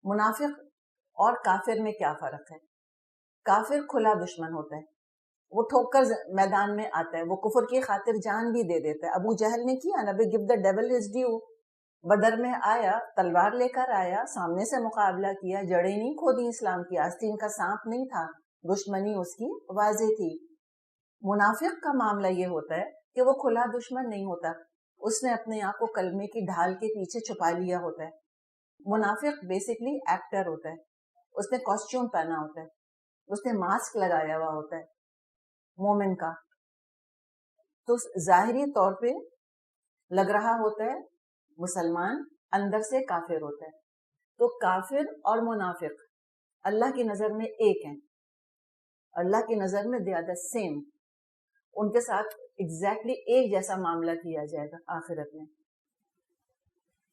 منافق اور کافر میں کیا فرق ہے؟ کافر کھلا دشمن ہوتا ہے، وہ ٹھوک کر میدان میں آتا ہے، وہ کفر کی خاطر جان بھی دے دیتا ہے. ابو جہل نے کیا نا، give the devil his due. Badr میں آیا، تلوار لے کر آیا، سامنے سے مقابلہ کیا، جڑیں نہیں کھودی اسلام کی، آستین کا سانپ نہیں تھا، دشمنی اس کی واضح تھی. منافق کا معاملہ یہ ہوتا ہے کہ وہ کھلا دشمن نہیں ہوتا، اس نے اپنے آپ کو کلمے کی ڈھال کے پیچھے چھپا لیا ہوتا ہے. منافق بیسکلی ایکٹر ہوتا ہے، اس نے کاسٹیوم پہنا ہوتا ہے، اس نے ماسک لگایا ہوا ہوتا ہے. مومن کا تو ظاہری طور پہ لگ رہا ہوتا ہے مسلمان، اندر سے کافر ہوتا ہے. تو کافر اور منافق اللہ کی نظر میں ایک ہیں، اللہ کی نظر میں they are the same. ان کے ساتھ ایگزیکٹلی ایک جیسا معاملہ کیا جائے گا آخرت میں.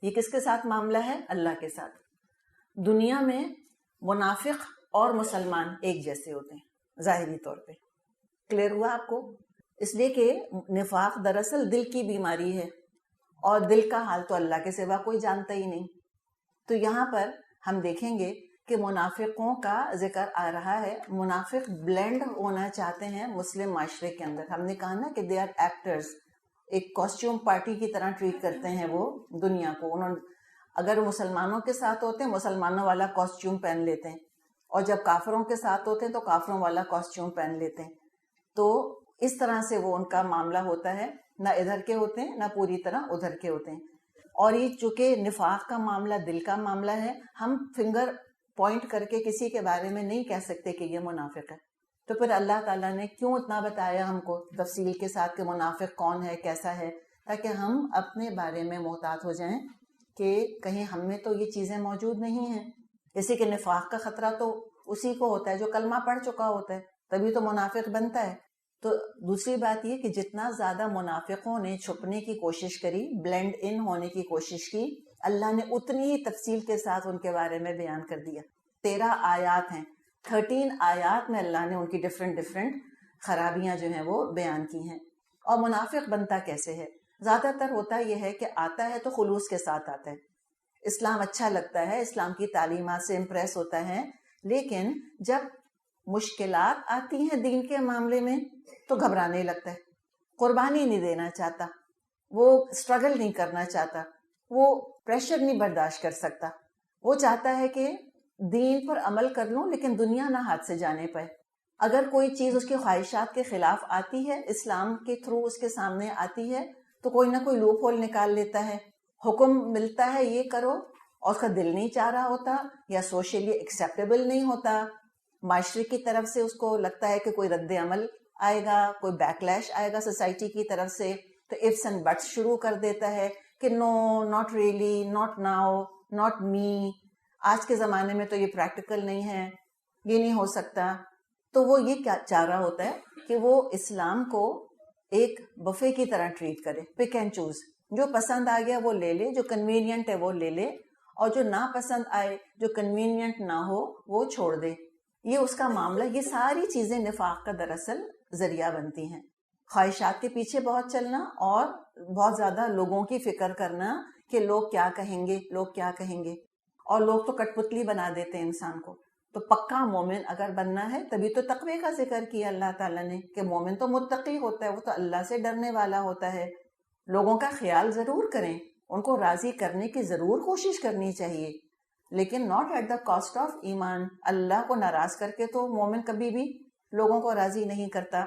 یہ کس کے ساتھ معاملہ ہے؟ اللہ کے ساتھ. دنیا میں منافق اور مسلمان ایک جیسے ہوتے ہیں ظاہری طور پہ. کلیئر ہوا آپ کو؟ اس لیے کہ نفاق دراصل دل کی بیماری ہے، اور دل کا حال تو اللہ کے سوا کوئی جانتا ہی نہیں. تو یہاں پر ہم دیکھیں گے کہ منافقوں کا ذکر آ رہا ہے. منافق بلینڈ ہونا چاہتے ہیں مسلم معاشرے کے اندر. ہم نے کہا نا کہ دے آر ایکٹرز، ایک کاسٹیوم پارٹی کی طرح ٹریٹ کرتے ہیں وہ دنیا کو. اگر مسلمانوں کے ساتھ ہوتے ہیں مسلمانوں والا کاسٹیوم پہن لیتے ہیں، اور جب کافروں کے ساتھ ہوتے ہیں تو کافروں والا کاسٹیوم پہن لیتے ہیں. تو اس طرح سے وہ ان کا معاملہ ہوتا ہے، نہ ادھر کے ہوتے ہیں نہ پوری طرح ادھر کے ہوتے ہیں. اور یہ چونکہ نفاق کا معاملہ دل کا معاملہ ہے، ہم فنگر پوائنٹ کر کے کسی کے بارے میں نہیں کہہ سکتے کہ یہ منافق ہے. تو پھر اللہ تعالیٰ نے کیوں اتنا بتایا ہم کو تفصیل کے ساتھ کہ منافق کون ہے، کیسا ہے، تاکہ ہم اپنے بارے میں محتاط ہو جائیں کہ کہیں ہم میں تو یہ چیزیں موجود نہیں ہیں. جیسے کہ نفاق کا خطرہ تو اسی کو ہوتا ہے جو کلمہ پڑھ چکا ہوتا ہے، تبھی تو منافق بنتا ہے. تو دوسری بات یہ کہ جتنا زیادہ منافقوں نے چھپنے کی کوشش کری، بلینڈ ان ہونے کی کوشش کی، اللہ نے اتنی ہی تفصیل کے ساتھ ان کے بارے میں بیان کر دیا. 13 آیات ہیں، 13 آیات میں اللہ نے ان کی ڈفرینٹ خرابیاں جو ہیں وہ بیان کی ہیں. اور منافق بنتا کیسے ہے؟ زیادہ تر ہوتا یہ ہے کہ آتا ہے تو خلوص کے ساتھ آتا ہے، اسلام اچھا لگتا ہے، اسلام کی تعلیمات سے امپریس ہوتا ہے، لیکن جب مشکلات آتی ہیں دین کے معاملے میں تو گھبرانے لگتا ہے، قربانی نہیں دینا چاہتا، وہ اسٹرگل نہیں کرنا چاہتا، وہ پریشر نہیں برداشت کر سکتا. وہ چاہتا ہے کہ دین پر عمل کر لوں لیکن دنیا نہ ہاتھ سے جانے پائے. اگر کوئی چیز اس کی خواہشات کے خلاف آتی ہے، اسلام کے تھرو اس کے سامنے آتی ہے، تو کوئی نہ کوئی لوپ ہول نکال لیتا ہے. حکم ملتا ہے یہ کرو اور اس کا دل نہیں چاہ رہا ہوتا، یا سوشلی ایکسیپٹیبل نہیں ہوتا، معاشرے کی طرف سے اس کو لگتا ہے کہ کوئی رد عمل آئے گا، کوئی بیک لیش آئے گا سوسائٹی کی طرف سے، تو ifs and buts شروع کر دیتا ہے کہ no, not really, not now, not me, آج کے زمانے میں تو یہ پریکٹیکل نہیں ہے، یہ نہیں ہو سکتا. تو وہ یہ کیا چاہ رہا ہوتا ہے کہ وہ اسلام کو ایک بفے کی طرح ٹریٹ کرے، پک اینڈ چوز، جو پسند آ گیا وہ لے لے، جو کنوینئنٹ ہے وہ لے لے، اور جو نا پسند آئے، جو کنوینئنٹ نہ ہو وہ چھوڑ دے. یہ اس کا معاملہ. یہ ساری چیزیں نفاق کا دراصل ذریعہ بنتی ہیں. خواہشات کے پیچھے بہت چلنا، اور بہت زیادہ لوگوں کی فکر کرنا کہ لوگ کیا کہیں گے، لوگ کیا کہیں گے. اور لوگ تو کٹ پتلی بنا دیتے ہیں انسان کو. تو پکا مومن اگر بننا ہے تبھی تو تقوی کا ذکر کیا اللہ تعالیٰ نے کہ مومن تو متقی ہوتا ہے، وہ تو اللہ سے ڈرنے والا ہوتا ہے. لوگوں کا خیال ضرور کریں، ان کو راضی کرنے کی ضرور کوشش کرنی چاہیے، لیکن not at the cost of ایمان. اللہ کو ناراض کر کے تو مومن کبھی بھی لوگوں کو راضی نہیں کرتا.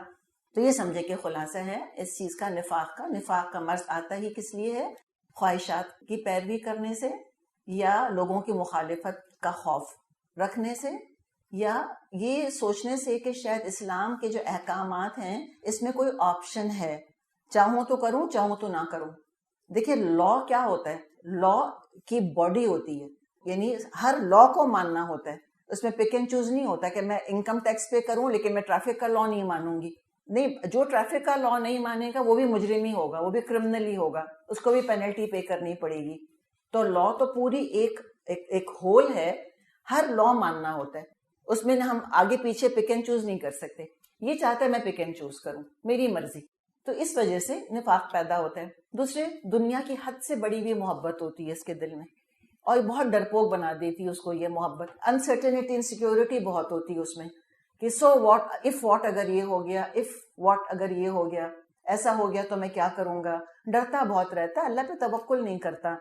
تو یہ سمجھے کہ خلاصہ ہے اس چیز کا، نفاق کا مرض آتا ہی کس لیے ہے؟ خواہشات کی پیروی کرنے سے، یا لوگوں کی مخالفت کا خوف رکھنے سے، یا یہ سوچنے سے کہ شاید اسلام کے جو احکامات ہیں اس میں کوئی آپشن ہے، چاہوں تو کروں، چاہوں تو نہ کروں. دیکھیں لا کیا ہوتا ہے؟ لا کی باڈی ہوتی ہے، یعنی ہر لا کو ماننا ہوتا ہے. اس میں پک اینڈ چوز نہیں ہوتا کہ میں انکم ٹیکس پے کروں لیکن میں ٹریفک کا لا نہیں مانوں گی. نہیں، جو ٹریفک کا لا نہیں مانے گا وہ بھی مجرم ہی ہوگا، وہ بھی کرمنل ہی ہوگا، اس کو بھی پینلٹی پے کرنی پڑے گی. تو لا تو پوری ایک ہول ہے، ہر لا ماننا ہوتا ہے، اس میں ہم آگے پیچھے پک اینڈ چوز نہیں کر سکتے. یہ چاہتا ہے میں پک اینڈ چوز کروں، میری مرضی. تو اس وجہ سے نفاق پیدا ہوتا ہے. دوسرے، دنیا کی حد سے بڑی بھی محبت ہوتی ہے اس کے دل میں، اور بہت ڈرپوک بنا دیتی اس کو یہ محبت. انسرٹنٹی انسیکیورٹی بہت ہوتی اس میں کہ سو واٹ اف واٹ اگر یہ ہو گیا, اف واٹ اگر یہ ہو گیا, ایسا ہو گیا تو میں کیا کروں گا. ڈرتا بہت رہتا ہے, اللہ پہ توکل نہیں کرتا,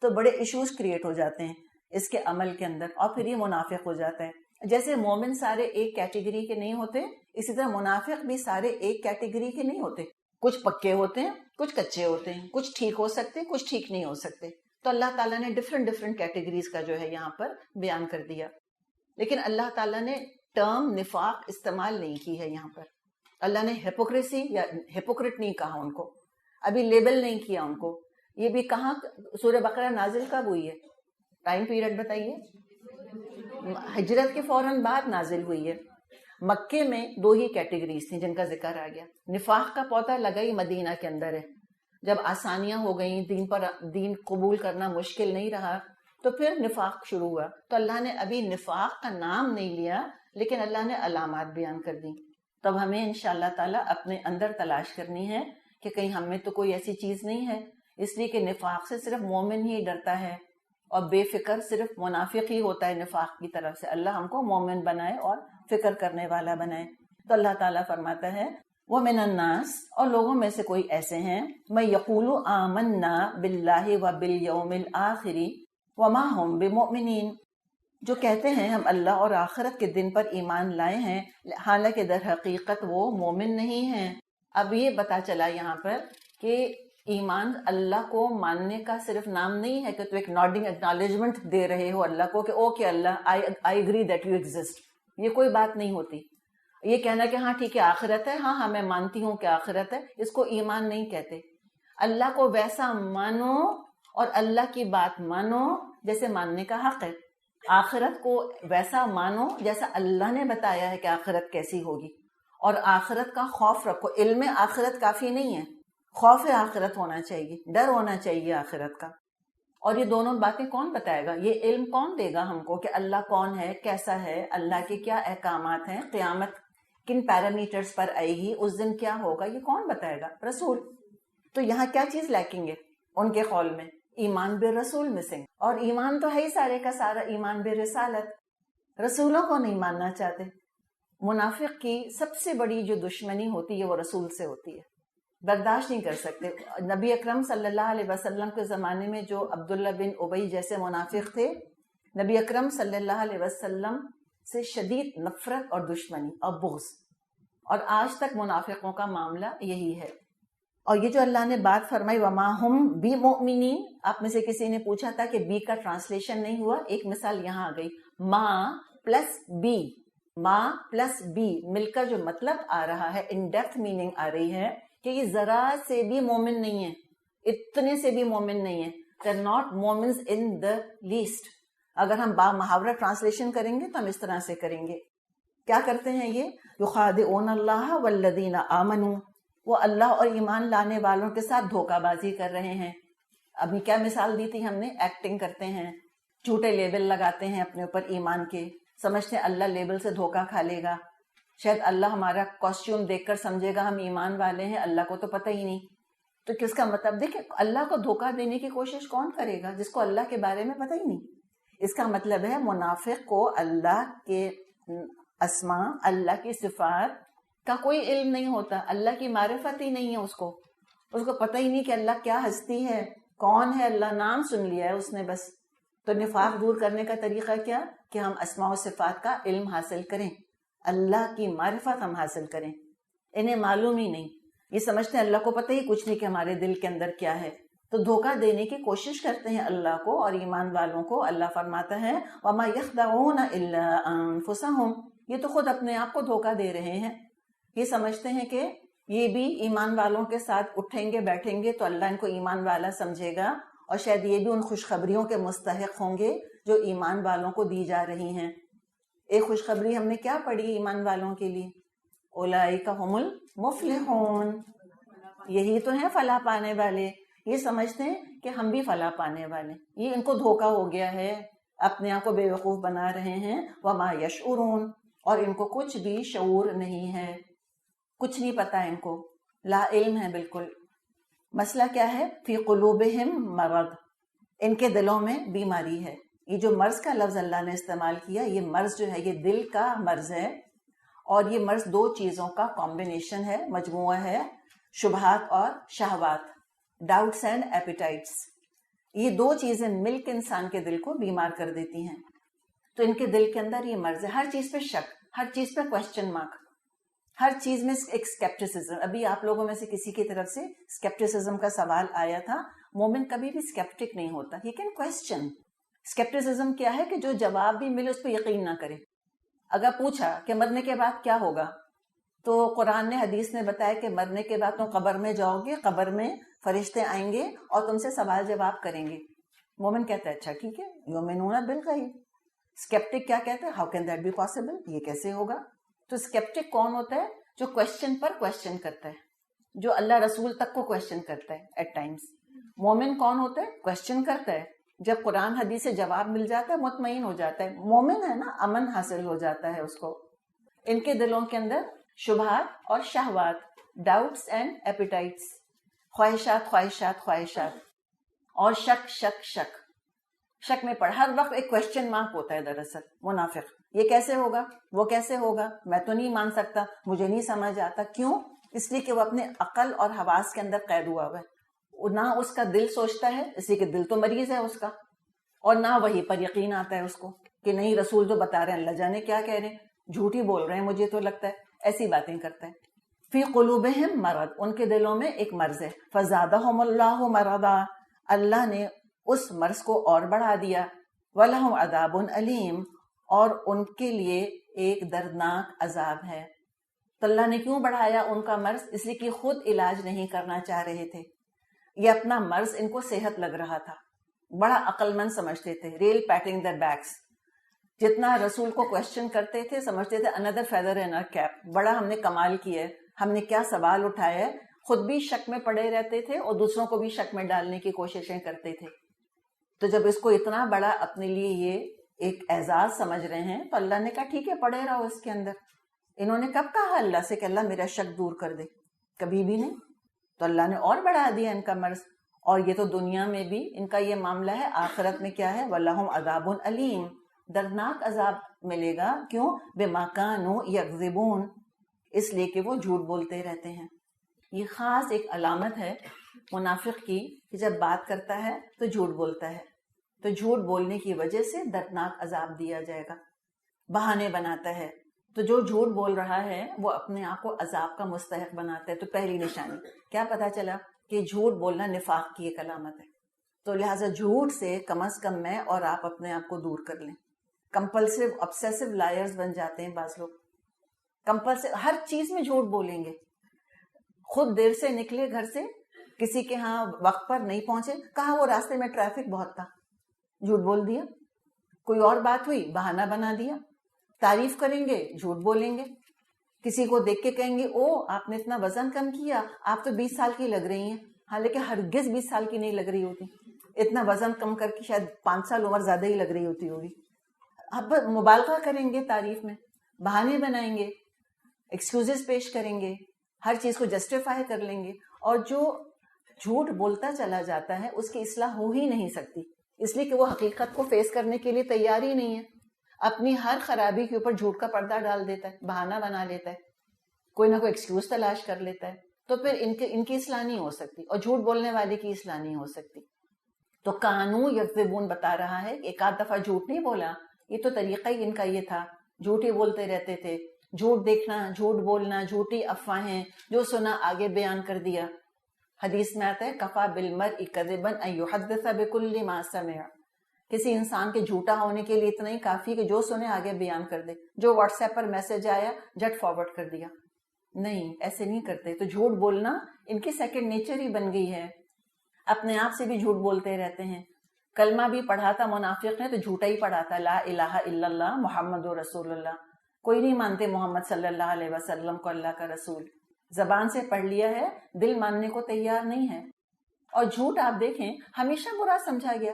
تو بڑے ایشوز کریٹ ہو جاتے ہیں اس کے عمل کے اندر, اور پھر یہ منافق ہو جاتا ہے. جیسے مومن سارے ایک کیٹیگری کے نہیں ہوتے, اسی طرح منافق بھی سارے ایک کیٹیگری کے نہیں ہوتے. کچھ پکے ہوتے ہیں, کچھ کچے ہوتے ہیں, کچھ ٹھیک ہو سکتے, کچھ ٹھیک نہیں ہو سکتے. تو اللہ تعالیٰ نے ڈفرنٹ کیٹیگریز کا جو ہے یہاں پر بیان کر دیا. لیکن اللہ تعالیٰ نے ٹرم نفاق استعمال نہیں کی ہے یہاں پر. اللہ نے ہیپوکریسی یا ہیپوکریٹ نہیں کہا ان کو, ابھی لیبل نہیں کیا ان کو. یہ بھی کہاں سورہ بقرہ نازل کب ہوئی ہے, ٹائم پیریڈ بتائیے. ہجرت کے فوراً بعد نازل ہوئی ہے. مکے میں 2 ہی کیٹیگریز تھیں جن کا ذکر آ گیا. نفاق کا پودا لگا ہی مدینہ کے اندر ہے. جب آسانیاں ہو گئیں, دین قبول کرنا مشکل نہیں رہا, تو پھر نفاق شروع ہوا. تو اللہ نے ابھی نفاق کا نام نہیں لیا, لیکن اللہ نے علامات بیان کر دی. تب ہمیں انشاءاللہ تعالیٰ اپنے اندر تلاش کرنی ہے کہ کہیں ہم میں تو کوئی ایسی چیز نہیں ہے. اس لیے کہ نفاق سے صرف مومن ہی ڈرتا ہے, اور بے فکر صرف منافق ہی ہوتا ہے نفاق کی طرف سے. اللہ ہم کو مومن بنائے اور فکر کرنے والا بنائے. تو اللہ تعالیٰ فرماتا ہے وَمِنَ النَّاسِ, اور لوگوں میں سے کوئی ایسے ہیں, مَن يَقُولُ آمَنَّا بِاللَّهِ وَبِالْيَوْمِ الْآخِرِ وَمَا هُمْ بِمُؤْمِنِينَ, جو کہتے ہیں ہم اللہ اور آخرت کے دن پر ایمان لائے ہیں, حالانکہ در حقیقت وہ مومن نہیں ہیں. اب یہ پتا چلا یہاں پر کہ ایمان اللہ کو ماننے کا صرف نام نہیں ہے کہ تو ایک نوڈنگ ایکنالجمنٹ دے رہے ہو اللہ کو کہ okay Allah I agree that you exist. یہ کوئی بات نہیں ہوتی. یہ کہنا کہ ہاں ٹھیک ہے آخرت ہے, ہاں میں مانتی ہوں کہ آخرت ہے, اس کو ایمان نہیں کہتے. اللہ کو ویسا مانو اور اللہ کی بات مانو جیسے ماننے کا حق ہے. آخرت کو ویسا مانو جیسا اللہ نے بتایا ہے کہ آخرت کیسی ہوگی, اور آخرت کا خوف رکھو. علم آخرت کافی نہیں ہے, خوف آخرت ہونا چاہیے, ڈر ہونا چاہیے آخرت کا. اور یہ دونوں باتیں کون بتائے گا, یہ علم کون دے گا ہم کو کہ اللہ کون ہے, کیسا ہے, اللہ کے کیا احکامات ہیں, قیامت کن پیرامیٹرز پر آئے گی, اس دن کیا ہوگا, یہ کون بتائے گا؟ رسول. تو یہاں کیا چیز لیکنگ ہے ان کے قول میں؟ ایمان بالرسول مسنگ. اور ایمان تو ہے ہی سارے کا سارا ایمان برسالت, رسولوں کو نہیں ماننا چاہتے. منافق کی سب سے بڑی جو دشمنی ہوتی ہے وہ رسول سے ہوتی ہے, برداشت نہیں کر سکتے. نبی اکرم صلی اللہ علیہ وسلم کے زمانے میں جو عبداللہ بن ابی جیسے منافق تھے, نبی اکرم صلی اللہ علیہ وسلم سے شدید نفرت اور دشمنی اور بغض, اور آج تک منافقوں کا معاملہ یہی ہے. اور یہ جو اللہ نے بات فرمائی وما ہم بی مؤمنین, آپ میں سے کسی نے پوچھا تھا کہ بی کا ٹرانسلیشن نہیں ہوا. ایک مثال یہاں آ گئی, ما پلس بی, ما پلس بی مل کر جو مطلب آ رہا ہے, ان ڈیپتھ میننگ آ رہی ہے کہ یہ ذرا سے بھی مومن نہیں ہے, اتنے سے بھی مومن نہیں ہے. they're not مومنز in the least. اگر ہم با محاورہ ٹرانسلیشن کریں گے تو ہم اس طرح سے کریں گے. کیا کرتے ہیں یہ؟ یخادعون اللہ والذین آمنوا, وہ اللہ اور ایمان لانے والوں کے ساتھ دھوکہ بازی کر رہے ہیں. ابھی کیا مثال دی تھی ہم نے, ایکٹنگ کرتے ہیں, جھوٹے لیبل لگاتے ہیں اپنے اوپر ایمان کے, سمجھتے ہیں اللہ لیبل سے دھوکہ کھا لے گا, شاید اللہ ہمارا کاسٹیوم دیکھ کر سمجھے گا ہم ایمان والے ہیں, اللہ کو تو پتہ ہی نہیں. تو کس کا مطلب, دیکھیں اللہ کو دھوکہ دینے کی کوشش کون کرے گا جس کو اللہ کے بارے میں پتہ ہی نہیں. اس کا مطلب ہے منافق کو اللہ کے اسماء, اللہ کی صفات کا کوئی علم نہیں ہوتا, اللہ کی معرفت ہی نہیں ہے اس کو پتہ ہی نہیں کہ اللہ کیا ہستی ہے, کون ہے اللہ, نام سن لیا ہے اس نے بس. تو نفاق دور کرنے کا طریقہ کیا کہ ہم اسماء و صفات کا علم حاصل کریں, اللہ کی معرفت ہم حاصل کریں. انہیں معلوم ہی نہیں, یہ سمجھتے ہیں اللہ کو پتہ ہی کچھ نہیں کہ ہمارے دل کے اندر کیا ہے, تو دھوکہ دینے کی کوشش کرتے ہیں اللہ کو اور ایمان والوں کو. اللہ فرماتا ہے وَمَا يَخْدَعُونَ إِلَّا أَنفُسَهُمْ, یہ تو خود اپنے آپ کو دھوکہ دے رہے ہیں. یہ سمجھتے ہیں کہ یہ بھی ایمان والوں کے ساتھ اٹھیں گے بیٹھیں گے تو اللہ ان کو ایمان والا سمجھے گا, اور شاید یہ بھی ان خوشخبریوں کے مستحق ہوں گے جو ایمان والوں کو دی جا رہی ہیں. ایک خوشخبری ہم نے کیا پڑھی ایمان والوں کے لیے, اولئک هم المفلحون, یہی تو ہیں فلاح پانے والے. یہ سمجھتے ہیں کہ ہم بھی فلاح پانے والے, یہ ان کو دھوکہ ہو گیا ہے, اپنے آپ کو بے وقوف بنا رہے ہیں. وما یشعرون, اور ان کو کچھ بھی شعور نہیں ہے, کچھ نہیں پتا ان کو, لا علم ہے بالکل. مسئلہ کیا ہے؟ فی قلوبہم مرض, ان کے دلوں میں بیماری ہے. یہ جو مرض کا لفظ اللہ نے استعمال کیا، یہ مرض جو ہے یہ دل کا مرض ہے، اور یہ مرض دو چیزوں کا کمبینیشن ہے، مجموعہ ہے، شبہات اور شہوات، ڈاؤٹس اینڈ ایپیٹائٹس. یہ دو چیزیں مل کے انسان کے دل کو بیمار کر دیتی ہیں. تو ان کے دل کے اندر یہ مرض ہے، ہر چیز پہ شک، ہر چیز پہ کوشچن مارک، ہر چیز میں ایک اسکیپٹسزم. ابھی آپ لوگوں میں سے کسی کی طرف سے اسکیپٹسزم کا سوال آیا تھا. مومن کبھی بھی اسکیپٹک نہیں ہوتا، ہی کین کوشچن. اسکیپٹسزم کیا ہے کہ جو جواب بھی ملے اس پہ یقین نہ کرے. اگر پوچھا کہ مرنے کے بعد کیا ہوگا، تو قرآن نے حدیث نے بتایا کہ مرنے کے بعد تم قبر میں جاؤ گے، قبر میں فرشتے آئیں گے اور تم سے سوال جواب کریں گے. مومن کہتا ہے اچھا ٹھیک ہے، یؤمنون بالغیب. اسکیپٹک کیا کہتا ہے؟ How can that be possible, یہ کیسے ہوگا؟ تو اسکیپٹک کون ہوتا ہے؟ جو کوشچن پر کوشچن کرتا ہے، جو اللہ رسول تک کو کوشچن کرتا ہے ایٹ ٹائمز. مومن کون ہوتا ہے؟ کوشچن کرتا ہے. جب قرآن حدیث سے جواب مل جاتا ہے مطمئن ہو جاتا ہے. مومن ہے نا، امن حاصل ہو جاتا ہے اس کو. ان کے دلوں کے اندر شبہات اور شہوات، ڈاؤٹس اینڈ ایپیٹائٹس، خواہشات خواہشات خواہشات، اور شک شک شک. شک میں پڑ، ہر وقت ایک کوشچن مارک ہوتا ہے. دراصل منافق یہ کیسے ہوگا، وہ کیسے ہوگا، میں تو نہیں مان سکتا، مجھے نہیں سمجھ آتا. کیوں؟ اس لیے کہ وہ اپنے عقل اور حواس کے اندر قید ہوا ہوا ہے. نہ اس کا دل سوچتا ہے، اس لیے کہ دل تو مریض ہے اس کا، اور نہ وہی پر یقین آتا ہے اس کو کہ نہیں رسول جو بتا رہے ہیں اللہ جانے کیا کہہ رہے ہیں، جھوٹ ہی بول رہے ہیں، مجھے تو لگتا ہے ایسی باتیں کرتا ہے. فی قلوبہم مرض، ان کے دلوں میں ایک مرض ہے. فزادہم اللہ مرضا، اللہ نے اس مرض کو اور بڑھا دیا. وَلَهُمْ عَذَابٌ علیم، اور ان کے لیے ایک دردناک عذاب ہے. تو اللہ نے کیوں بڑھایا ان کا مرض؟ اس لیے کہ خود علاج نہیں کرنا چاہ رہے تھے. یہ اپنا مرض ان کو صحت لگ رہا تھا، بڑا عقل مند سمجھتے تھے. ریل پیٹنگ their بیکس، جتنا رسول کو کوشچن کرتے تھے سمجھتے تھے another feather in our cap، بڑا ہم نے کمال کیا ہے، ہم نے کیا سوال اٹھایا ہے. خود بھی شک میں پڑے رہتے تھے اور دوسروں کو بھی شک میں ڈالنے کی کوششیں کرتے تھے. تو جب اس کو اتنا بڑا اپنے لیے یہ ایک اعزاز سمجھ رہے ہیں تو اللہ نے کہا ٹھیک ہے پڑے رہو اس کے اندر. انہوں نے کب کہا اللہ سے کہ اللہ میرا شک دور کر دے؟ کبھی بھی نہیں. تو اللہ نے اور بڑھا دیا ان کا مرض. اور یہ تو دنیا میں بھی ان کا یہ معاملہ ہے، آخرت میں کیا ہے؟ وَلَهُمْ عَذَابٌ علیم، دردناک عذاب ملے گا. کیوں؟ بِمَا كَانُوا يَكْذِبُونَ، اس لیے کہ وہ جھوٹ بولتے رہتے ہیں. یہ خاص ایک علامت ہے منافق کی کہ جب بات کرتا ہے تو جھوٹ بولتا ہے. تو جھوٹ بولنے کی وجہ سے دردناک عذاب دیا جائے گا. بہانے بناتا ہے. تو جو جھوٹ بول رہا ہے وہ اپنے آپ کو عذاب کا مستحق بناتا ہے. تو پہلی نشانی کیا پتا چلا؟ کہ جھوٹ بولنا نفاق کی ایک علامت ہے. تو لہٰذا جھوٹ سے کم از کم میں اور آپ اپنے آپ کو دور کر لیں. کمپلسو obsessive لائرز بن جاتے ہیں بعض لوگ. کمپلسو ہر چیز میں جھوٹ بولیں گے. خود دیر سے نکلے گھر سے، کسی کے ہاں وقت پر نہیں پہنچے، کہا وہ راستے میں ٹریفک بہت تھا، جھوٹ بول دیا. کوئی اور بات ہوئی، بہانہ بنا دیا. تعریف کریں گے، جھوٹ بولیں گے. کسی کو دیکھ کے کہیں گے او آپ نے اتنا وزن کم کیا، آپ تو 20 سال کی لگ رہی ہیں، حالانکہ ہرگز 20 سال کی نہیں لگ رہی ہوتی. اتنا وزن کم کر کے شاید 5 سال عمر زیادہ ہی لگ رہی ہوتی ہوگی. اب مبالغہ کریں گے تعریف میں، بہانے بنائیں گے، ایکسکیوزز پیش کریں گے، ہر چیز کو جسٹیفائی کر لیں گے. اور جو جھوٹ بولتا چلا جاتا ہے اس کی اصلاح ہو ہی نہیں سکتی، اس لیے کہ وہ حقیقت کو فیس کرنے کے لیے تیار ہی نہیں ہے. اپنی ہر خرابی کے اوپر جھوٹ کا پردہ ڈال دیتا ہے، بہانہ بنا لیتا ہے، کوئی نہ کوئی ایکسکیوز تلاش کر لیتا ہے. تو پھر ان کی اصلاح نہیں ہو سکتی، اور جھوٹ بولنے والے کی اصلاح نہیں ہو سکتی. تو کانو یکذبون بتا رہا ہے ایک آدھ دفعہ جھوٹ نہیں بولا، یہ تو طریقہ ہی ان کا یہ تھا، جھوٹ ہی بولتے رہتے تھے. جھوٹ دیکھنا، جھوٹ بولنا، جھوٹی افواہیں، جو سنا آگے بیان کر دیا. حدیث میں آتا ہے کفا بالمرء کذبا ان یحدث بکل ما سمع، کسی انسان کے جھوٹا ہونے کے لیے اتنا ہی کافی کہ جو سنے آگے بیان کر دے. جو واٹس ایپ پر میسج آیا جھٹ فارورڈ کر دیا. نہیں، ایسے نہیں کرتے. تو جھوٹ بولنا ان کی سیکنڈ نیچر ہی بن گئی ہے. اپنے آپ سے بھی جھوٹ بولتے رہتے ہیں. کلمہ بھی پڑھا تھا منافق نے تو جھوٹا ہی پڑھا تھا، لا الہ الا اللہ محمد رسول اللہ. کوئی نہیں مانتے محمد صلی اللہ علیہ وسلم کو اللہ کا رسول. زبان سے پڑھ لیا ہے، دل ماننے کو تیار نہیں ہے. اور جھوٹ آپ دیکھیں ہمیشہ برا سمجھا گیا.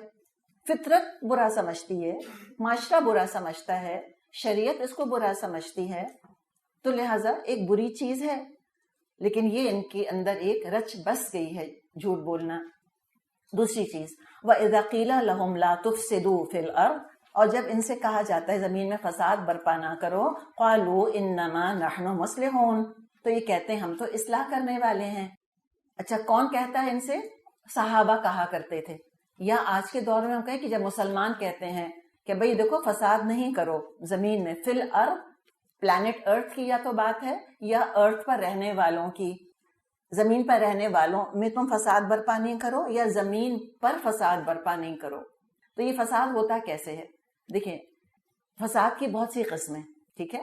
فطرت برا سمجھتی ہے، معاشرہ برا سمجھتا ہے، شریعت اس کو برا سمجھتی ہے. تو لہٰذا ایک بری چیز ہے، لیکن یہ ان کے اندر ایک رچ بس گئی ہے جھوٹ بولنا. دوسری چیز وَإِذَا قِيلَ لَهُمْ لَا تُفْسِدُوا فِي الْأَرْضِ، اور جب ان سے کہا جاتا ہے زمین میں فساد برپا نہ کرو، قَالُوا إِنَّمَا نَحْنُ مُصْلِحُونَ، تو یہ کہتے ہیں ہم تو اصلاح کرنے والے ہیں۔ اچھا کون کہتا ہے ان سے؟ صحابہ کہا کرتے تھے، یا آج کے دور میں ہم کہیں کہ جب مسلمان کہتے ہیں کہ بھئی دیکھو فساد نہیں کرو زمین میں، فی الارض پلانٹ ارتھ کی یا تو بات ہے، یا ارتھ پر رہنے والوں کی، زمین پر رہنے والوں میں تم فساد برپا نہیں کرو، یا زمین پر فساد برپا نہیں کرو۔ تو یہ فساد ہوتا کیسے ہے؟ دیکھیں فساد کی بہت سی قسمیں، ٹھیک ہے،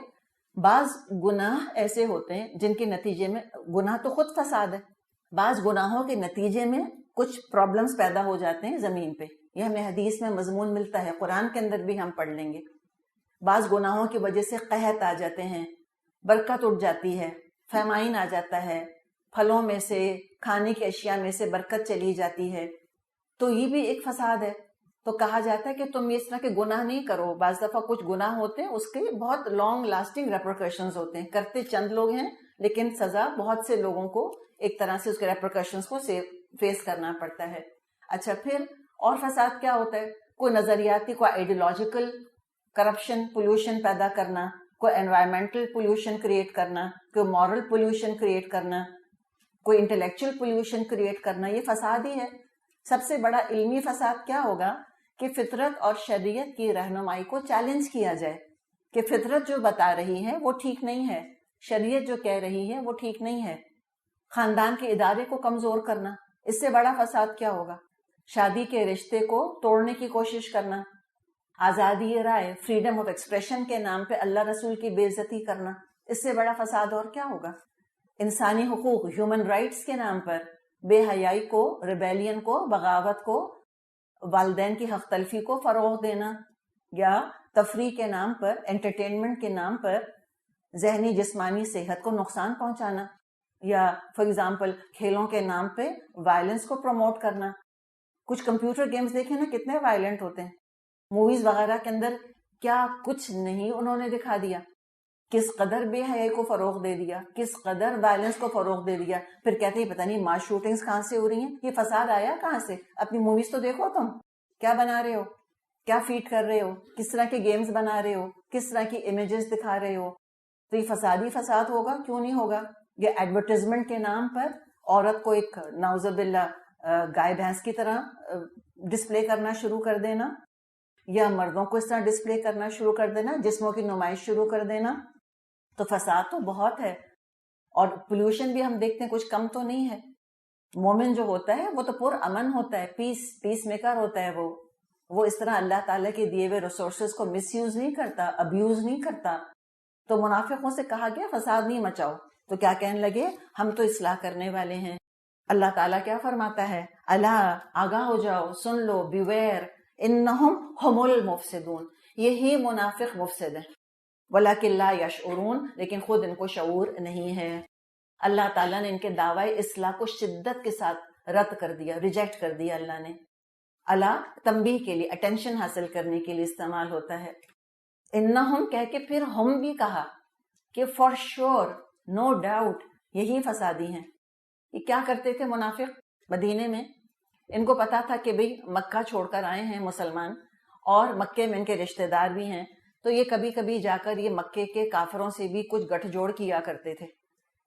بعض گناہ ایسے ہوتے ہیں جن کے نتیجے میں، گناہ تو خود فساد ہے، بعض گناہوں کے نتیجے میں کچھ پرابلمز پیدا ہو جاتے ہیں زمین پہ، یہ ہمیں حدیث میں مضمون ملتا ہے، قرآن کے اندر بھی ہم پڑھ لیں گے۔ بعض گناہوں کی وجہ سے قحط آ جاتے ہیں، برکت اٹھ جاتی ہے، فیمائن آ جاتا ہے، پھلوں میں سے، کھانے کی اشیاء میں سے برکت چلی جاتی ہے، تو یہ بھی ایک فساد ہے۔ تو کہا جاتا ہے کہ تم اس طرح کے گناہ نہیں کرو۔ بعض دفعہ کچھ گناہ ہوتے ہیں اس کے بہت لانگ لاسٹنگ ریپرکشنز ہوتے ہیں، کرتے چند لوگ ہیں لیکن سزا بہت سے لوگوں کو ایک طرح سے اس کے ریپرکشنز کو فیس کرنا پڑتا ہے۔ اچھا پھر اور فساد کیا ہوتا ہے؟ کوئی نظریاتی، کوئی آئیڈیولوجیکل کرپشن، پولوشن پیدا کرنا، کوئی انوائرمنٹل پولوشن کریٹ کرنا، کوئی مورل پولوشن کریٹ کرنا، کوئی انٹلیکچوئل پولوشن کریٹ کرنا، یہ فساد ہی ہے۔ سب سے بڑا علمی فساد کیا ہوگا کہ فطرت اور شریعت کی رہنمائی کو چیلنج کیا جائے کہ فطرت جو بتا رہی ہے وہ ٹھیک نہیں ہے، شریعت جو کہہ رہی ہے وہ ٹھیک نہیں ہے۔ خاندان کے ادارے کو کمزور کرنا، اس سے بڑا فساد کیا ہوگا؟ شادی کے رشتے کو توڑنے کی کوشش کرنا، آزادی رائے، فریڈم آف ایکسپریشن کے نام پہ اللہ رسول کی بے عزتی کرنا، اس سے بڑا فساد اور کیا ہوگا؟ انسانی حقوق، ہیومن رائٹس کے نام پر بے حیائی کو، ریبیلین کو، بغاوت کو، والدین کی حق تلفی کو فروغ دینا، یا تفریح کے نام پر، انٹرٹینمنٹ کے نام پر ذہنی جسمانی صحت کو نقصان پہنچانا، یا فار ایگزامپل کھیلوں کے نام پہ وائلنس کو پروموٹ کرنا۔ کچھ کمپیوٹر گیمز دیکھیں نا کتنے وائلنٹ ہوتے ہیں، موویز وغیرہ کے اندر کیا کچھ نہیں انہوں نے دکھا دیا، کس قدر بے حیائی کو فروغ دے دیا، کس قدر وائلنس کو فروغ دے دیا۔ پھر کہتے ہیں پتہ نہیں ماس شوٹنگز کہاں سے ہو رہی ہیں، یہ فساد آیا کہاں سے؟ اپنی موویز تو دیکھو، تم کیا بنا رہے ہو، کیا فیڈ کر رہے ہو، کس طرح کے گیمز بنا رہے ہو، کس طرح کی امیجز دکھا رہے ہو۔ تو یہ فسادی فساد ہوگا، کیوں نہیں ہوگا؟ یہ ایڈورٹیزمنٹ کے نام پر عورت کو ایک نعوذ باللہ گائے بھینس کی طرح ڈسپلے کرنا شروع کر دینا، یا مردوں کو اس طرح ڈسپلے کرنا شروع کر دینا، جسموں کی نمائش شروع کر دینا، تو فساد تو بہت ہے۔ اور پولوشن بھی ہم دیکھتے ہیں کچھ کم تو نہیں ہے۔ مومن جو ہوتا ہے وہ تو پر امن ہوتا ہے، پیس میکر ہوتا ہے، وہ اس طرح اللہ تعالیٰ کے دیے ہوئے ریسورسز کو مس یوز نہیں کرتا، ابیوز نہیں کرتا۔ تو منافقوں سے کہا گیا فساد نہیں مچاؤ، تو کیا کہنے لگے؟ ہم تو اصلاح کرنے والے ہیں۔ اللہ تعالیٰ کیا فرماتا ہے؟ الا، آگاہ ہو جاؤ، سن لو، بیویئر، انہم ہم المفسدون، یہی منافق مفسد ہیں، ولیکن لا یشعرون، لیکن خود ان کو شعور نہیں ہے۔ اللہ تعالیٰ نے ان کے دعوی اصلاح کو شدت کے ساتھ رد کر دیا، ریجیکٹ کر دیا۔ اللہ نے اللہ تنبیہ کے لیے، اٹینشن حاصل کرنے کے لیے استعمال ہوتا ہے۔ انہم کہہ کے پھر ہم بھی کہا کہ فار شور، نو ڈاؤٹ، یہی فسادی ہیں۔ یہ کیا کرتے تھے منافق مدینے میں؟ ان کو پتا تھا کہ بھئی مکہ چھوڑ کر آئے ہیں مسلمان، اور مکے میں ان کے رشتہ دار بھی ہیں، تو یہ کبھی کبھی جا کر یہ مکے کے کافروں سے بھی کچھ گٹھ جوڑ کیا کرتے تھے۔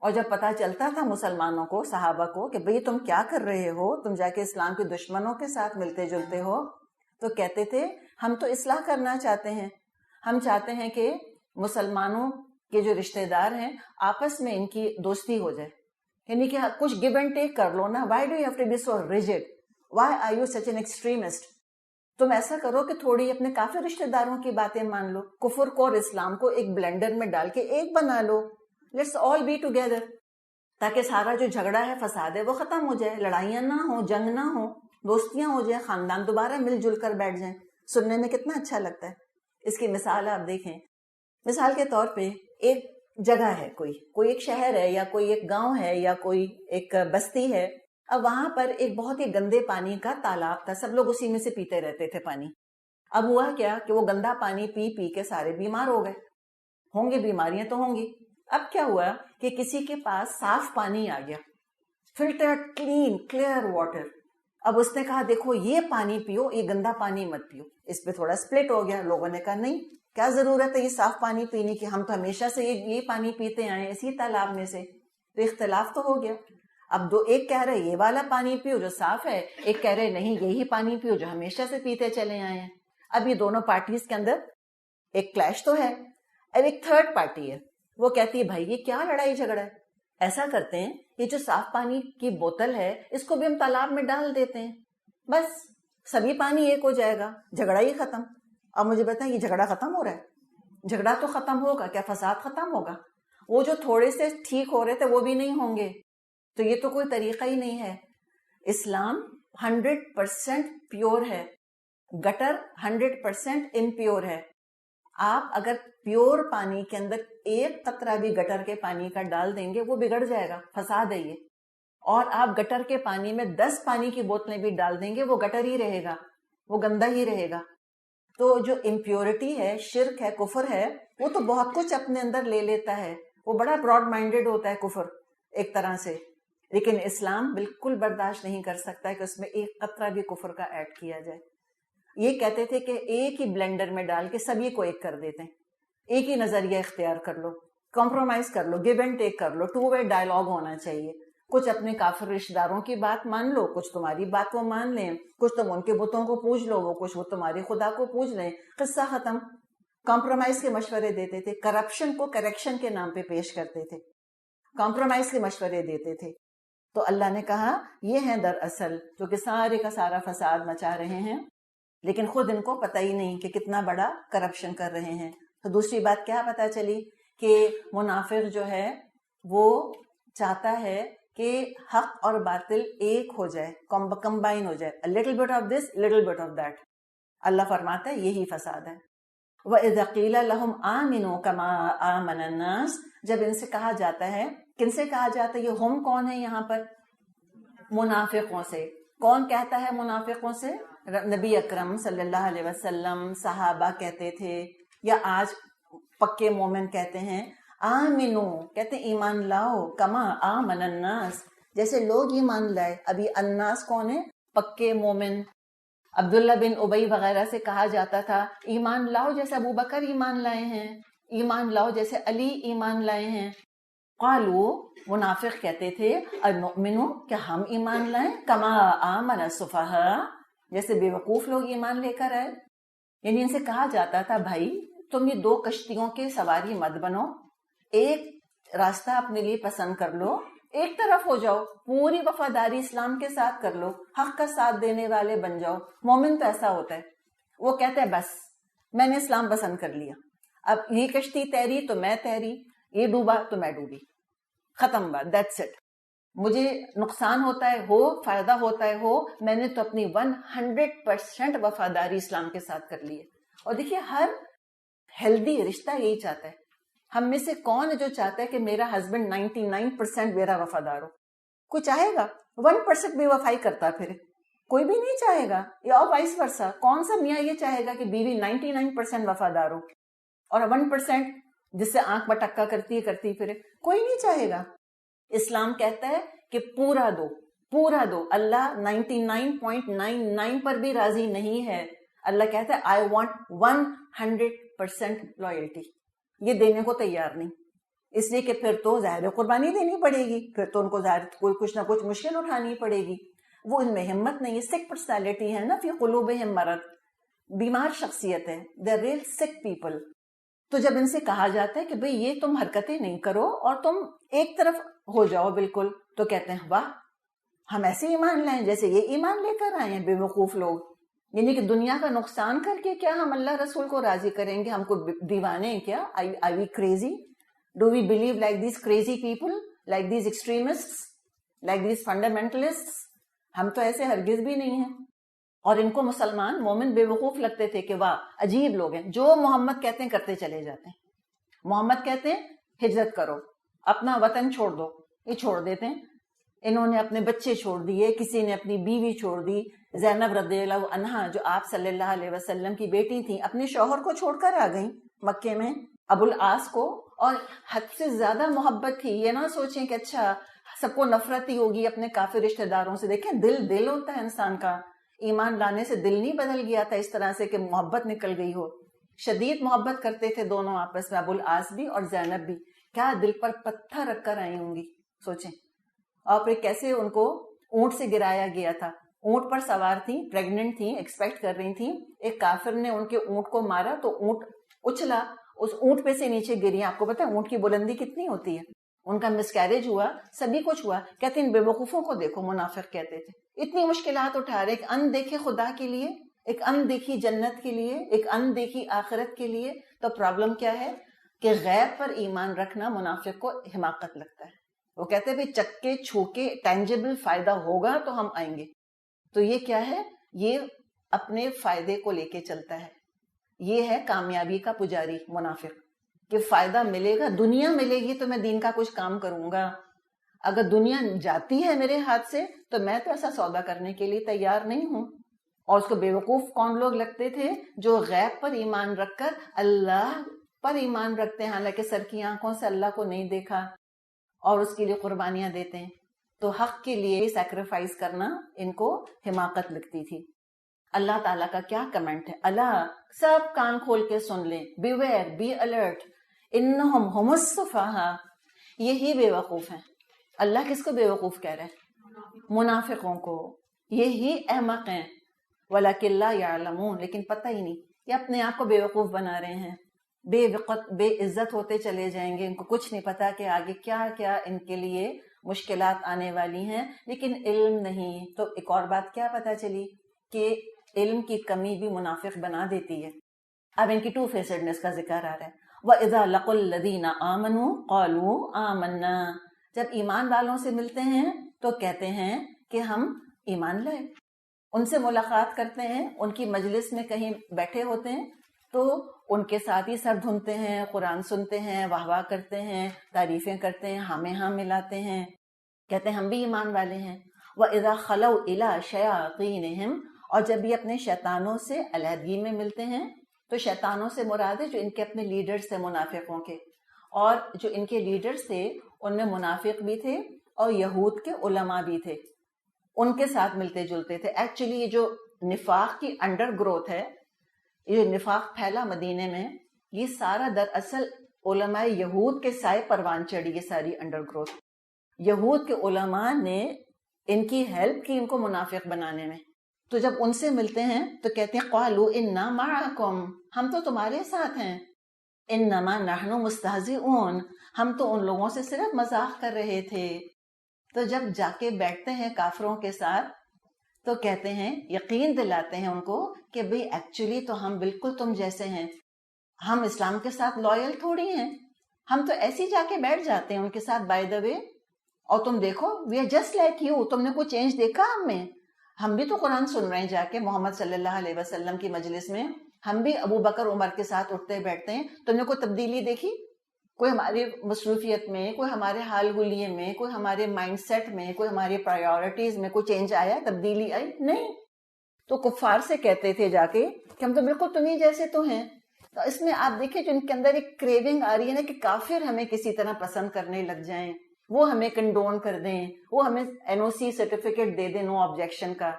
اور جب پتا چلتا تھا مسلمانوں کو، صحابہ کو، کہ بھئی تم کیا کر رہے ہو، تم جا کے اسلام کے دشمنوں کے ساتھ ملتے جلتے ہو، تو کہتے تھے ہم تو اصلاح کرنا چاہتے ہیں، ہم چاہتے ہیں کہ مسلمانوں کے جو رشتہ دار ہیں آپس میں ان کی دوستی ہو جائے، یعنی کہ کچھ گیو اینڈ ٹیک کر لو نا۔ Why do you have to be so rigid? Why are you such an extremist? تم ایسا کرو کہ تھوڑی اپنے کافر رشتہ داروں کی باتیں مان لو، کفر کو اور اسلام کو ایک بلینڈر میں ڈال کے ایک بنا لو، لیٹس آل بی ٹوگیدر، تاکہ سارا جو جھگڑا ہے، فساد ہے، وہ ختم ہو جائے، لڑائیاں نہ ہوں، جنگ نہ ہو، دوستیاں ہو جائیں، خاندان دوبارہ مل جل کر بیٹھ جائیں۔ سننے میں کتنا اچھا لگتا ہے۔ اس کی مثال آپ دیکھیں، مثال کے طور پہ ایک جگہ ہے، کوئی ایک شہر ہے، یا کوئی ایک گاؤں ہے، یا کوئی ایک بستی ہے۔ اب وہاں پر ایک بہت ہی گندے پانی کا تالاب تھا، سب لوگ اسی میں سے پیتے رہتے تھے پانی۔ اب ہوا کیا کہ وہ گندا پانی پی پی کے سارے بیمار ہو گئے، ہوں گے، بیماریاں تو ہوں گی۔ اب کیا ہوا کہ کسی کے پاس صاف پانی آ گیا، فلٹرڈ کلین کلیئر واٹر، اب اس نے کہا دیکھو یہ پانی پیو، یہ گندا پانی مت پیو. اس پہ تھوڑا سپلٹ ہو گیا. لوگوں نے کہا نہیں، کیا ضرورت ہے یہ صاف پانی پینے کی، ہم تو ہمیشہ سے یہ پانی پیتے آئے ہیں اسی تالاب میں سے. تو اختلاف تو ہو گیا. اب ایک کہہ رہے یہ والا پانی پیو جو صاف ہے، ایک کہہ رہے نہیں یہی پانی پیو جو ہمیشہ سے پیتے چلے آئے ہیں. اب یہ دونوں پارٹیز کے اندر ایک کلیش تو ہے. اب ایک تھرڈ پارٹی ہے، وہ کہتی ہے بھائی یہ کیا لڑائی جھگڑا ہے، ایسا کرتے ہیں یہ جو صاف پانی کی بوتل ہے اس کو بھی ہم تالاب میں ڈال دیتے ہیں، بس سبھی پانی ایک ہو جائے گا، جھگڑا ہی ختم. اب مجھے بتائیں یہ جھگڑا ختم ہو رہا ہے؟ جھگڑا تو ختم ہوگا، کیا فساد ختم ہوگا؟ وہ جو تھوڑے سے ٹھیک ہو رہے تھے وہ بھی نہیں ہوں گے. تو یہ تو کوئی طریقہ ہی نہیں ہے. اسلام 100% پیور ہے، گٹر 100% امپیور ہے. آپ اگر پیور پانی کے اندر ایک قطرہ بھی گٹر کے پانی کا ڈال دیں گے وہ بگڑ جائے گا، فساد ہے یہ. اور آپ گٹر کے پانی میں 10 پانی کی بوتلیں بھی ڈال دیں گے وہ گٹر ہی رہے گا، وہ گندا ہی رہے گا. تو جو امپیورٹی ہے، شرک ہے، کفر ہے، وہ تو بہت کچھ اپنے اندر لے لیتا ہے. وہ بڑا براڈ مائنڈیڈ ہوتا ہے کفر ایک طرح سے. لیکن اسلام بالکل برداشت نہیں کر سکتا ہے کہ اس میں ایک قطرہ بھی کفر کا ایڈ کیا جائے. یہ کہتے تھے کہ ایک ہی بلینڈر میں ڈال کے سبھی کو ایک کر دیتے ہیں، ایک ہی نظریہ اختیار کر لو، کمپرومائز کر لو، گیو اینڈ ٹیک کر لو، 2 وے ڈائلاگ ہونا چاہیے. کچھ اپنے کافر رشتہ داروں کی بات مان لو، کچھ تمہاری بات وہ مان لیں، کچھ تم ان کے بتوں کو پوج لو، وہ کچھ وہ تمہارے خدا کو پوج لیں، قصہ ختم. کمپرومائز کے مشورے دیتے تھے، کرپشن کو کریکشن کے نام پہ پیش کرتے تھے، کمپرومائز کے مشورے دیتے تھے. تو اللہ نے کہا یہ ہیں دراصل جو کہ سارے کا سارا فساد مچا رہے ہیں، لیکن خود ان کو پتہ ہی نہیں کہ کتنا بڑا کرپشن کر رہے ہیں. تو دوسری بات کیا پتہ چلی کہ منافق جو ہے وہ چاہتا ہے کہ حق اور باطل ایک ہو جائے، کمبائن ہو جائے، little bit of this little bit of that. اللہ فرماتا ہے یہی فساد ہے. وَإِذَا قِيلَ لَهُمْ آمِنُوا كَمَا آمَنَ النَّاسِ، جب ان سے کہا جاتا ہے، کن سے کہا جاتا ہے؟ یہ ہم کون ہے یہاں پر؟ منافقوں سے. کون کہتا ہے منافقوں سے؟ نبی اکرم صلی اللہ علیہ وسلم، صحابہ کہتے تھے، یا آج پکے مومن کہتے ہیں آمنو، کہتے ہیں ایمان لاؤ، کما آمن الناس، جیسے لوگ ایمان لائے. ابھی الناس کون ہے؟ پکے مومن. عبداللہ بن ابی وغیرہ سے کہا جاتا تھا ایمان لاؤ جیسے ابو بکر ایمان لائے ہیں، ایمان لاؤ جیسے علی ایمان لائے ہیں. قالو، منافق کہتے تھے انؤمنو، کیا ہم ایمان لائیں، کما آمن السفہاء، جیسے بے وقوف لوگ ایمان لے کر آئے. یعنی ان سے کہا جاتا تھا بھائی تم یہ 2 کشتیوں کے سواری مت بنو، ایک راستہ اپنے لیے پسند کر لو، ایک طرف ہو جاؤ، پوری وفاداری اسلام کے ساتھ کر لو، حق کا ساتھ دینے والے بن جاؤ. مومن تو ایسا ہوتا ہے، وہ کہتا ہے بس میں نے اسلام پسند کر لیا، اب یہ کشتی تیری تو میں تیری، یہ ڈوبا تو میں ڈوبی، ختم بات، دیٹس اٹ. مجھے نقصان ہوتا ہے ہو، فائدہ ہوتا ہے ہو، میں نے تو اپنی 100% وفاداری اسلام کے ساتھ کر لی ہے. اور دیکھیے ہر ہیلدی رشتہ یہی چاہتا ہے. ہم میں سے کون ہے جو چاہتا ہے کہ میرا ہسبینڈ 99% میرا وفادار ہو؟ کوئی چاہے گا 1% بے وفائی کرتا پھر؟ کوئی بھی نہیں چاہے گا. یا وائس ورسا، کون سا میاں یہ چاہے گا کہ بیوی 99% وفادار ہو اور 1% جس سے آنکھ بٹکا کرتی پھر؟ کوئی نہیں چاہے گا. اسلام کہتا ہے کہ پورا دو، پورا دو. اللہ 99.99 پر بھی راضی نہیں ہے. اللہ کہتا ہے I want 100% لائلٹی. یہ دینے کو تیار نہیں، اس لیے کہ پھر تو ظاہر قربانی دینی پڑے گی، پھر تو ان کو ظاہر کوئی کچھ نہ کچھ مشکل اٹھانی پڑے گی. وہ ان میں ہمت نہیں ہے، سک پرسنالٹی ہے نا، فی قلوبہم مرض، بیمار شخصیت ہے، they are real sick people. تو جب ان سے کہا جاتا ہے کہ بھئی یہ تم حرکتیں نہیں کرو اور تم ایک طرف ہو جاؤ بالکل، تو کہتے ہیں واہ ہم ایسے ایمان لائیں جیسے یہ ایمان لے کر آئے ہیں بے وقوف لوگ. یعنی کہ دنیا کا نقصان کر کے کیا ہم اللہ رسول کو راضی کریں گے؟ ہم کو دیوانے ہیں کیا؟ Are we crazy? Do we believe like these crazy people, like these extremists, like these fundamentalists? ہم تو ایسے ہرگز بھی نہیں ہیں. اور ان کو مسلمان مومن بے وقوف لگتے تھے کہ واہ عجیب لوگ ہیں، جو محمد کہتے ہیں کرتے چلے جاتے ہیں. محمد کہتے ہیں ہجرت کرو، اپنا وطن چھوڑ دو، یہ چھوڑ دیتے ہیں. انہوں نے اپنے بچے چھوڑ دیے، کسی نے اپنی بیوی چھوڑ دی. زینب رضی اللہ عنہا جو آپ صلی اللہ علیہ وسلم کی بیٹی تھیں، اپنے شوہر کو چھوڑ کر آ گئیں مکے میں، ابو العاص کو، اور حد سے زیادہ محبت تھی. یہ نہ سوچیں کہ اچھا سب کو نفرت ہی ہوگی اپنے کافر رشتہ داروں سے. دیکھیں دل ہوتا ہے انسان کا, ایمان لانے سے دل نہیں بدل گیا تھا اس طرح سے کہ محبت نکل گئی ہو. شدید محبت کرتے تھے دونوں آپس میں, ابو العاص بھی اور زینب بھی. کیا دل پر پتھر رکھ کر آئی ہوں گی سوچیں. اور پھر کیسے ان کو اونٹ سے گرایا گیا تھا, اونٹ پر سوار تھی, پریگننٹ تھی, ایکسپیکٹ کر رہی تھی, ایک کافر نے ان کے اونٹ کو مارا تو اونٹ اچھلا, اس اونٹ پہ سے نیچے گری. آپ کو پتا ہے اونٹ کی بلندی کتنی ہوتی ہے. ان کا مسکیریج ہوا, سبھی کچھ ہوا. کہتے ہیں ان بے وقوفوں کو دیکھو, منافق کہتے تھے, اتنی مشکلات اٹھا رہے, ایک ان دیکھے خدا کے لیے, ایک ان دیکھی جنت کے لیے, ایک ان دیکھی آخرت کے لیے. تو پرابلم کیا ہے کہ غیب پر ایمان رکھنا منافق کو حماقت لگتا ہے. وہ کہتے ہیں بھائی چکے چھوکے ٹینجیبل فائدہ ہوگا تو ہم آئیں گے. تو یہ کیا ہے, یہ اپنے فائدے کو لے کے چلتا ہے. یہ ہے کامیابی کا پجاری منافق, کہ فائدہ ملے گا, دنیا ملے گی تو میں دین کا کچھ کام کروں گا. اگر دنیا جاتی ہے میرے ہاتھ سے تو میں تو ایسا سودا کرنے کے لیے تیار نہیں ہوں. اور اس کو بیوقوف کون لوگ لگتے تھے؟ جو غیب پر ایمان رکھ کر اللہ پر ایمان رکھتے ہیں, حالانکہ سر کی آنکھوں سے اللہ کو نہیں دیکھا, اور اس کے لیے قربانیاں دیتے ہیں. تو حق کے لیے سیکریفائز کرنا ان کو حماقت لگتی تھی. اللہ تعالیٰ کا کیا کمنٹ ہے, اللہ سب کان کھول کے سن لیں, بیویئر, بی الرٹ, انہم ہم السفہاء, یہی بے وقوف ہیں. اللہ کس کو بے وقوف کہہ رہے ہیں؟ منافقوں کو. یہی احمق ہیں. وَلَكِنْ لَا يَعْلَمُونَ, لیکن پتہ ہی نہیں, یہ اپنے آپ کو بے وقوف بنا رہے ہیں. بے وقت بے عزت ہوتے چلے جائیں گے. ان کو کچھ نہیں پتا کہ آگے کیا کیا ان کے لیے مشکلات آنے والی ہیں, لیکن علم نہیں. تو ایک اور بات کیا پتا چلی کہ علم کی کمی بھی منافق بنا دیتی ہے. اب ان کی ٹو فیسڈنس کا ذکر آ رہا ہے. وَإِذَا لَقُوا الَّذِينَ آمَنُوا قَالُوا آمَنَّا, جب ایمان والوں سے ملتے ہیں تو کہتے ہیں کہ ہم ایمان لائے. ان سے ملاقات کرتے ہیں, ان کی مجلس میں کہیں بیٹھے ہوتے ہیں تو ان کے ساتھ ہی سر دھنتے ہیں, قرآن سنتے ہیں, واہ واہ کرتے ہیں, تعریفیں کرتے ہیں, ہاں میں ہاں ملاتے ہیں, کہتے ہیں ہم بھی ایمان والے ہیں. وَإِذَا خَلَوْا إِلَىٰ شَيَاطِينِهِمْ, اور جب یہ اپنے شیطانوں سے علیحدگی میں ملتے ہیں, تو شیطانوں سے مراد ہے جو ان کے اپنے لیڈرز تھے منافقوں کے, اور جو ان کے لیڈرز تھے ان میں منافق بھی تھے اور یہود کے علماء بھی تھے, ان کے ساتھ ملتے جلتے تھے. ایکچولی یہ جو نفاق کی انڈر گروتھ ہے, یہ نفاق پھیلا مدینے میں, یہ سارا دراصل علماء یہود کے سائے پروان چڑھی. یہ ساری انڈر گروتھ یہود کے علماء نے ان کی ہیلپ کی ان کو منافق بنانے میں. تو جب ان سے ملتے ہیں تو کہتے ہیں قالوا انا معکم, ہم تو تمہارے ساتھ ہیں. انما نحن مستہزئون, ہم تو ان لوگوں سے صرف مذاق کر رہے تھے. تو جب جا کے بیٹھتے ہیں کافروں کے ساتھ تو کہتے ہیں, یقین دلاتے ہیں ان کو کہ بھئی ایکچولی تو ہم بالکل تم جیسے ہیں, ہم اسلام کے ساتھ لویل تھوڑی ہیں, ہم تو ایسے ہی جا کے بیٹھ جاتے ہیں ان کے ساتھ بائی دا وے, اور تم دیکھو we are just like you, تم نے کوئی چینج دیکھا ہم میں؟ ہم بھی تو قرآن سن رہے ہیں جا کے محمد صلی اللہ علیہ وسلم کی مجلس میں, ہم بھی ابو بکر عمر کے ساتھ اٹھتے بیٹھتے ہیں, تم نے کوئی تبدیلی دیکھی؟ کوئی ہماری مصروفیت میں, کوئی ہمارے حال حلیے میں, کوئی ہمارے مائنڈ سیٹ میں, کوئی ہماری پرائیورٹیز میں کوئی چینج آیا, تبدیلی آئی؟ نہیں. تو کفار سے کہتے تھے جا کے کہ ہم تو بالکل تمہیں جیسے تو ہیں. تو اس میں آپ دیکھیں جو ان کے اندر ایک کریونگ آ رہی ہے نا کہ کافر ہمیں کسی طرح پسند کرنے لگ جائیں, وہ ہمیں کنڈون کر دیں, وہ ہمیں NOC سرٹیفکیٹ دے دیں نو آبجیکشن کا.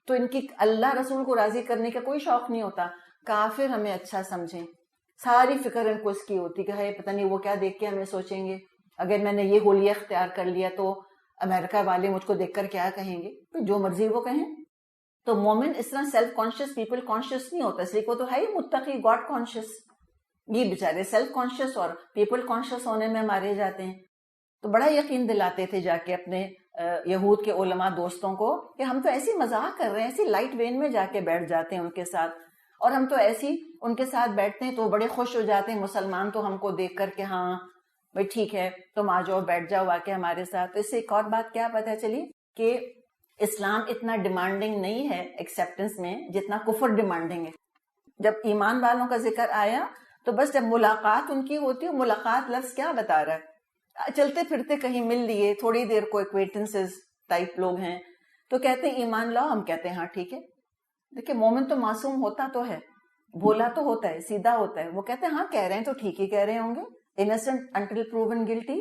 تو ان کی اللہ رسول کو راضی کرنے کا کوئی شوق نہیں ہوتا, کافر ہمیں اچھا سمجھیں. ساری فکر ان کو اس کی ہوتی کہ ہے پتہ نہیں وہ کیا دیکھ کے ہمیں سوچیں گے, اگر میں نے یہ حلیہ اختیار کر لیا تو امریکہ والے مجھ کو دیکھ کر کیا کہیں گے. تو جو مرضی وہ کہیں. تو مومن اس طرح سیلف کانشیس پیپل کانشیس نہیں ہوتا, اس لیے کو تو ہے ہی متقی گاڈ کانشیس. یہ بیچارے سیلف کانشیس اور پیپل کانشیس ہونے میں مارے جاتے ہیں. تو بڑا یقین دلاتے تھے جا کے اپنے یہود کے علماء دوستوں کو کہ ہم تو ایسی مذاق کر رہے ہیں, ایسی لائٹ وین میں جا کے بیٹھ جاتے ہیں ان کے ساتھ, اور ہم تو ایسی ان کے ساتھ بیٹھتے ہیں تو وہ بڑے خوش ہو جاتے ہیں مسلمان تو ہم کو دیکھ کر کہ ہاں بھائی ٹھیک ہے تم آ جاؤ بیٹھ جاؤ آ کے ہمارے ساتھ. تو اس سے ایک اور بات کیا پتہ چلی کہ اسلام اتنا ڈیمانڈنگ نہیں ہے ایکسیپٹنس میں جتنا کفر ڈیمانڈنگ ہے. جب ایمان والوں کا ذکر آیا تو بس جب ملاقات ان کی ہوتی ہے, ملاقات لفظ کیا بتا رہا ہے, چلتے پھرتے کہیں مل لیے تھوڑی دیر کو ایکویٹنسز ٹائپ لوگ ہیں تو کہتے ہیں ایمان لاؤ, ہم کہتے ہیں ہاں ٹھیک ہے. دیکھیں مومن تو معصوم ہوتا تو ہے, بھولا تو ہوتا ہے, سیدھا ہوتا ہے, وہ کہتے ہیں ہاں کہہ رہے ہیں تو ٹھیک ہی کہہ رہے ہوں گے, innocent until proven guilty.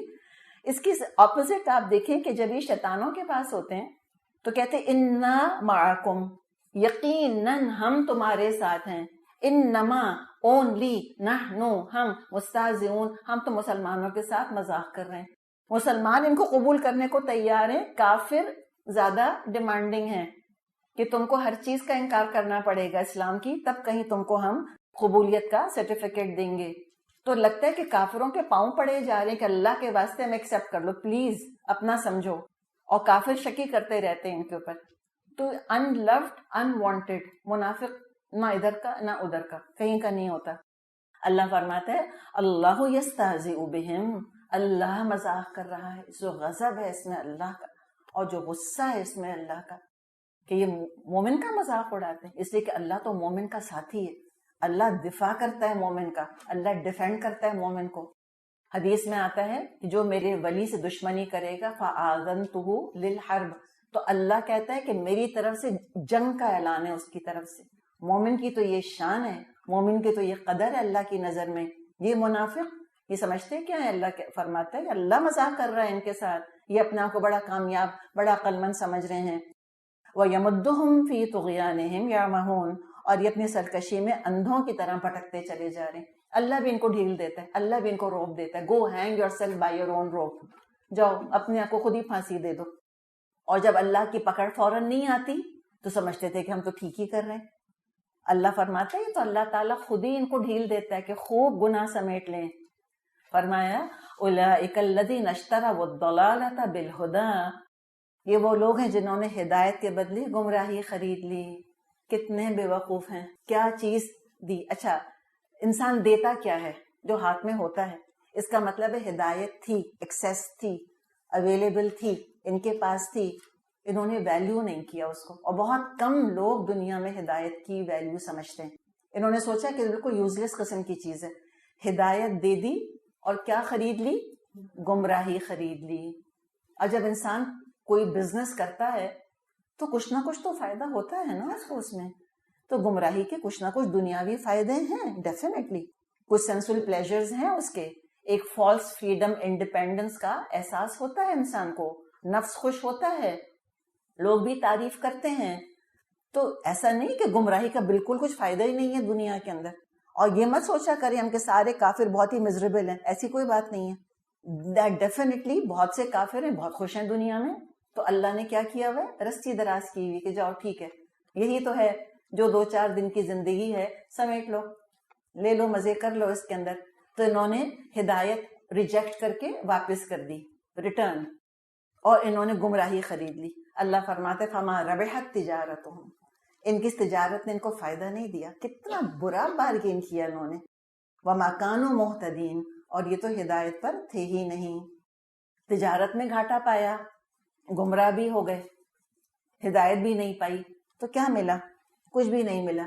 اس کی اپوزٹ آپ دیکھیں کہ جب یہ شیطانوں کے پاس ہوتے ہیں تو کہتے ہیں انا معکم، یقیناً ہم تمہارے ساتھ ہیں، انما اونلی نحنو ہم مستہزئون، ہم تو مسلمانوں کے ساتھ مذاق کر رہے ہیں. مسلمان ان کو قبول کرنے کو تیار ہیں، کافر زیادہ ڈیمانڈنگ ہیں کہ تم کو ہر چیز کا انکار کرنا پڑے گا اسلام کی، تب کہیں تم کو ہم قبولیت کا سرٹیفکیٹ دیں گے. تو لگتا ہے کہ کافروں کے پاؤں پڑے جا رہے ہیں کہ اللہ کے واسطے ہم ایکسیپٹ کر لو، پلیز اپنا سمجھو، اور کافر شکی کرتے رہتے ہیں ان کے اوپر. تو ان لوڈ ان وانٹیڈ، منافق نہ ادھر کا نہ ادھر کا، کہیں کا نہیں ہوتا. اللہ فرماتا ہے اللہ یستہزئ بہم، اللہ مذاق کر رہا ہے. جو غضب ہے اس میں اللہ کا، اور جو غصہ ہے اس میں اللہ کا، کہ یہ مومن کا مذاق اڑاتے ہیں. اس لیے کہ اللہ تو مومن کا ساتھی ہے، اللہ دفاع کرتا ہے مومن کا، اللہ ڈیفینڈ کرتا ہے مومن کو. حدیث میں آتا ہے کہ جو میرے ولی سے دشمنی کرے گا فآذنتہ للحرب، تو اللہ کہتا ہے کہ میری طرف سے جنگ کا اعلان ہے اس کی طرف سے. مومن کی تو یہ شان ہے، مومن کی تو یہ قدر ہے اللہ کی نظر میں. یہ منافق یہ سمجھتے کیا ہے، اللہ فرماتا ہے کہ اللہ مذاق کر رہا ہے ان کے ساتھ، یہ اپنے آپ کو بڑا کامیاب بڑا عقل مند سمجھ رہے ہیں. وَيَمُدُّهُمْ فِي طُغْيَانِهِمْ يَعْمَهُونَ، اور یہ اپنی سرکشی میں اندھوں کی طرح بھٹکتے چلے جا رہے ہیں. اللہ بھی ان کو ڈھیل دیتا ہے، اللہ بھی ان کو روپ دیتا ہے. Go hang yourself by your own rope, جاؤ اپنے آپ کو خود ہی پھانسی دے دو. اور جب اللہ کی پکڑ فوراً نہیں آتی تو سمجھتے تھے کہ ہم تو ٹھیک ہی کر رہے ہیں. اللہ فرماتا ہے تو اللہ تعالیٰ خود ہی ان کو ڈھیل دیتا ہے کہ خوب گناہ سمیٹ لیں. فرمایا اولئک الذین اشتروا الضلالۃ بالہدی، یہ وہ لوگ ہیں جنہوں نے ہدایت کے بدلے گمراہی خرید لی. کتنے بے وقوف ہیں، کیا چیز دی. اچھا انسان دیتا کیا ہے؟ جو ہاتھ میں ہوتا ہے. اس کا مطلب ہے ہدایت تھی، ایکسیس تھی، اویلیبل تھی، ان کے پاس تھی، انہوں نے ویلیو نہیں کیا اس کو. اور بہت کم لوگ دنیا میں ہدایت کی ویلیو سمجھتے ہیں. انہوں نے سوچا کہ بالکل یوز لیس قسم کی چیز ہے. ہدایت دے دی اور کیا خرید لی؟ گمراہی خرید لی. اور جب انسان کوئی بزنس کرتا ہے تو کچھ نہ کچھ تو فائدہ ہوتا ہے نا اس کو، اس میں تو گمراہی کے کچھ نہ کچھ دنیاوی فائدے ہیں ڈیفینیٹلی، کچھ سینسول پلیجرز ہیں اس کے. ایک فالس فریڈم انڈیپینڈنس کا احساس ہوتا ہے انسان کو، نفس خوش ہوتا ہے، لوگ بھی تعریف کرتے ہیں. تو ایسا نہیں کہ گمراہی کا بالکل کچھ فائدہ ہی نہیں ہے دنیا کے اندر. اور یہ مت سوچا کریں ہم کہ سارے کافر بہت ہی مزریبل ہیں، ایسی کوئی بات نہیں ہے. ڈیفینیٹلی بہت سے کافر ہیں بہت خوش ہیں دنیا میں. تو اللہ نے کیا کیا ہوا ہے؟ رسی دراز کی ہوئی کہ جاؤ ٹھیک ہے، یہی تو ہے جو 2-4 دن کی زندگی ہے، سمیٹ لو، لے لو، مزے کر لو اس کے اندر. تو انہوں نے ہدایت ریجیکٹ کر کے واپس کر دی، ریٹرن، اور انہوں نے گمراہی خرید لی. اللہ فرماتے فما ربحت تجارتہم، ان کی تجارت نے ان کو فائدہ نہیں دیا. کتنا برا بارگین کیا انہوں نے. وما کانوا مہتدین، اور یہ تو ہدایت پر تھے ہی نہیں. تجارت میں گھاٹا پایا، گمراہ بھی ہو گئے، ہدایت بھی نہیں پائی، تو کیا ملا؟ کچھ بھی نہیں ملا.